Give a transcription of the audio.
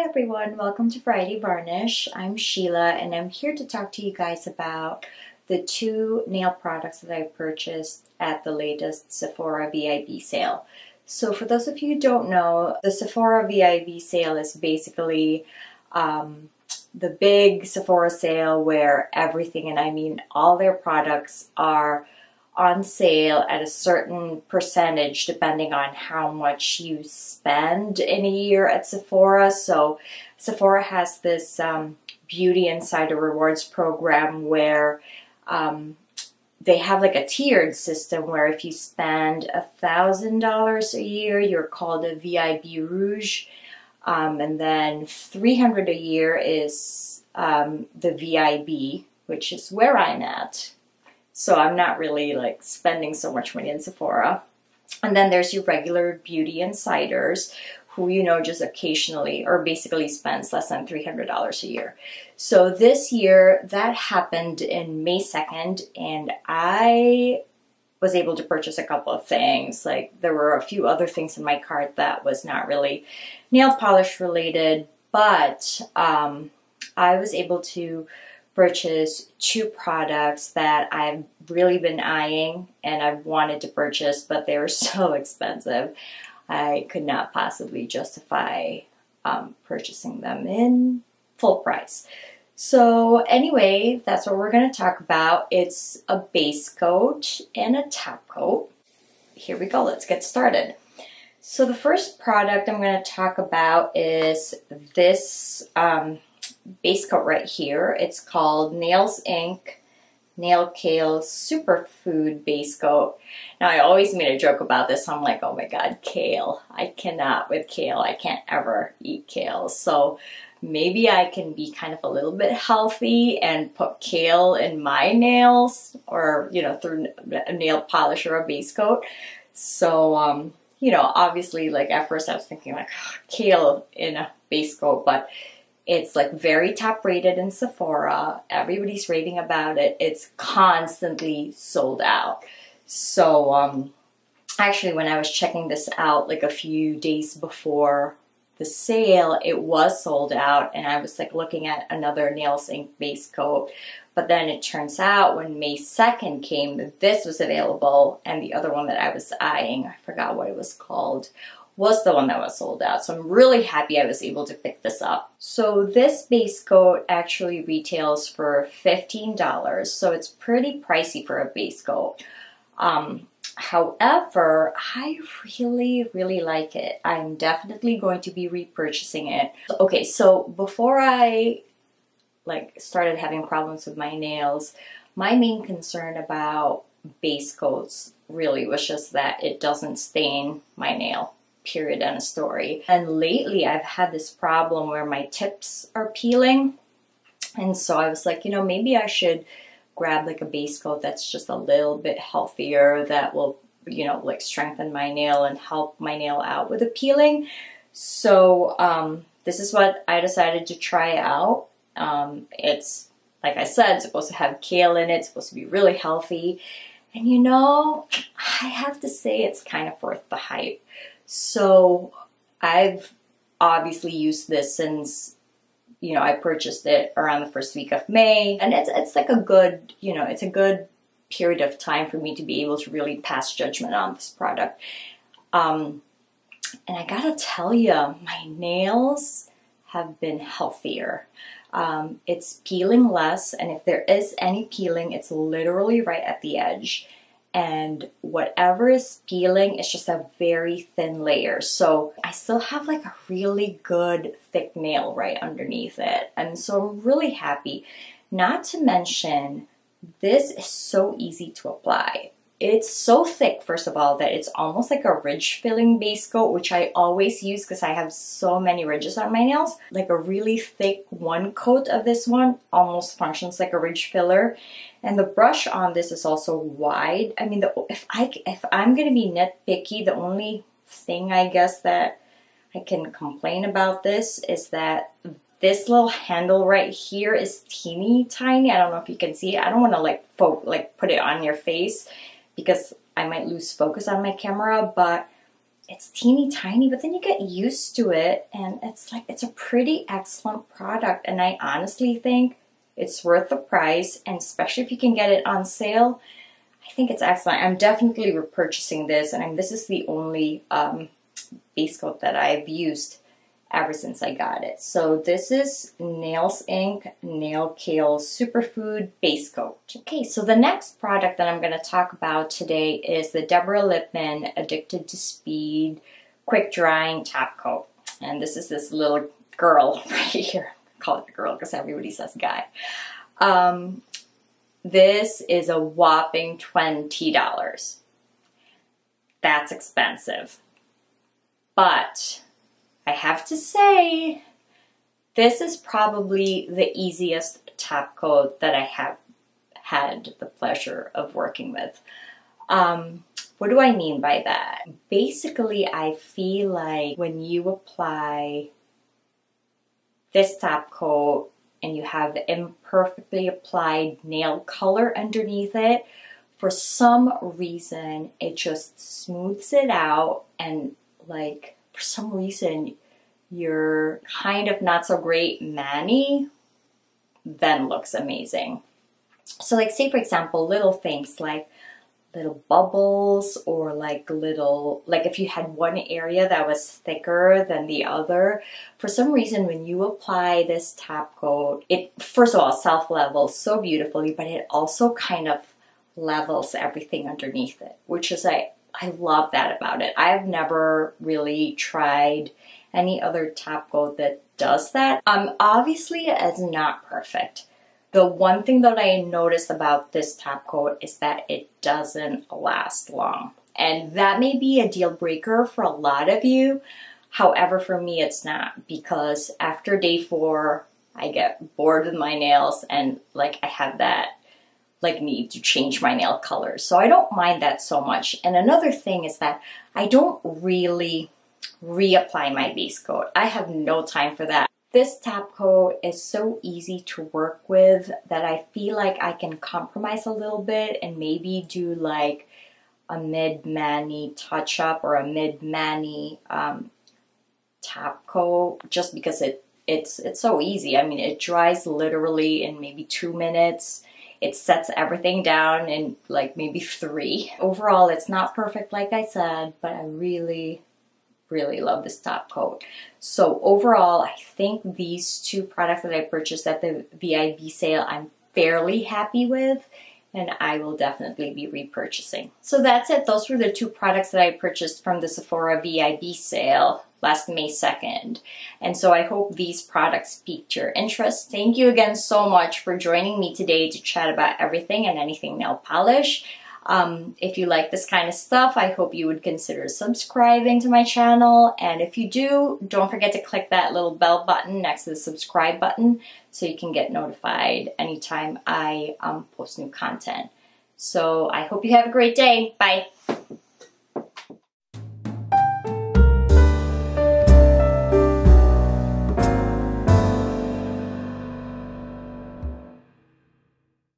everyone, welcome to Variety Varnish. I'm Sheila and I'm here to talk to you guys about the two nail products that I purchased at the latest Sephora VIB sale. So for those of you who don't know, the Sephora VIB sale is basically the big Sephora sale where everything, and I mean all their products, are on sale at a certain percentage depending on how much you spend in a year at Sephora. So Sephora has this Beauty Insider Rewards program where they have like a tiered system where if you spend $1,000 a year, you're called a VIB Rouge, and then $300 a year is the VIB, which is where I'm at. So I'm not really like spending so much money in Sephora. And then there's your regular Beauty Insiders who, you know, just occasionally or basically spends less than $300 a year. So this year that happened in May 2nd and I was able to purchase a couple of things. Like there were a few other things in my cart that was not really nail polish related, but I was able to purchase two products that I've really been eyeing and I've wanted to purchase, but they were so expensive. I could not possibly justify purchasing them in full price. So anyway, that's what we're going to talk about. It's a base coat and a top coat. Here we go. Let's get started. So the first product I'm going to talk about is this base coat right here. It's called Nails Inc. Nail Kale Superfood Base Coat. Now I always made a joke about this. I'm like, oh my god, kale. I cannot with kale. I can't ever eat kale. So maybe I can be kind of a little bit healthy and put kale in my nails, or you know, through a nail polish or a base coat. So you know, obviously like at first I was thinking like kale in a base coat, but it's like very top rated in Sephora. Everybody's raving about it. It's constantly sold out. So actually when I was checking this out like a few days before the sale, it was sold out and I was like looking at another Nails Inc. base coat. But then it turns out when May 2nd came that this was available and the other one that I was eyeing, I forgot what it was called, was the one that was sold out. So I'm really happy I was able to pick this up. So this base coat actually retails for $15. So it's pretty pricey for a base coat. However, I really like it. I'm definitely going to be repurchasing it. Okay, so before I started having problems with my nails, my main concern about base coats really was just that it doesn't stain my nail. Period, end of story. And lately I've had this problem where my tips are peeling, and so I was like, you know, maybe I should grab like a base coat that's just a little bit healthier that will, you know, like strengthen my nail and help my nail out with the peeling. So this is what I decided to try out. It's, like I said, supposed to have kale in it. It's supposed to be really healthy, and you know, I have to say it's kind of worth the hype. So I've obviously used this since, you know, I purchased it around the first week of May, and it's like a good, you know, it's a good period of time for me to be able to really pass judgment on this product. And I gotta tell you, my nails have been healthier. It's peeling less, and if there is any peeling, it's literally right at the edge. And whatever is peeling, it's just a very thin layer. So I still have like a really good thick nail right underneath it. And so I'm really happy. Not to mention, this is so easy to apply. It's so thick, first of all, that it's almost like a ridge filling base coat, which I always use because I have so many ridges on my nails. Like a really thick one coat of this one almost functions like a ridge filler. And the brush on this is also wide. I mean, if I'm going to be nitpicky, the only thing I guess that I can complain about this is that this little handle right here is teeny tiny. I don't know if you can see it. I don't want to like put it on your face because I might lose focus on my camera, but it's teeny tiny, but then you get used to it, and it's a pretty excellent product, and I honestly think it's worth the price, and especially if you can get it on sale, I think it's excellent. I'm definitely repurchasing this, and this is the only base coat that I've used ever since I got it. So this is Nails Inc. Nail Kale Superfood Base Coat. Okay, so the next product that I'm going to talk about today is the Deborah Lippmann Addicted to Speed Quick Drying Top Coat. And this is this little girl right here. I call it a girl because everybody says guy. This is a whopping $20. That's expensive. But I have to say, this is probably the easiest top coat that I have had the pleasure of working with. What do I mean by that? Basically, I feel like when you apply this top coat and you have imperfectly applied nail color underneath it, for some reason, it just smooths it out, and like, for some reason, your kind of not so great mani then looks amazing. So like, say for example, little things like little bubbles, or like little, like if you had one area that was thicker than the other, for some reason when you apply this top coat, it first of all self-levels so beautifully, but it also kind of levels everything underneath it, which is I love that about it. I've never really tried any other top coat that does that. Obviously it's not perfect. The one thing that I noticed about this top coat is that it doesn't last long. And that may be a deal breaker for a lot of you. However, for me it's not, because after day 4, I get bored with my nails, and like I have that like need to change my nail colors. So I don't mind that so much. And another thing is that I don't really reapply my base coat. I have no time for that. This top coat is so easy to work with that I feel like I can compromise a little bit and maybe do like a mid-mani touch-up or a mid-mani top coat, just because it's so easy. I mean, it dries literally in maybe 2 minutes. It sets everything down in like maybe 3. Overall, it's not perfect like I said, but I really love this top coat. So overall, I think these 2 products that I purchased at the VIB sale, I'm fairly happy with, and I will definitely be repurchasing. So that's it. Those were the 2 products that I purchased from the Sephora VIB sale last May 2nd. And so I hope these products piqued your interest. Thank you again so much for joining me today to chat about everything and anything nail polish. If you like this kind of stuff, I hope you would consider subscribing to my channel. And if you do, don't forget to click that little bell button next to the subscribe button so you can get notified anytime I post new content. So I hope you have a great day. Bye.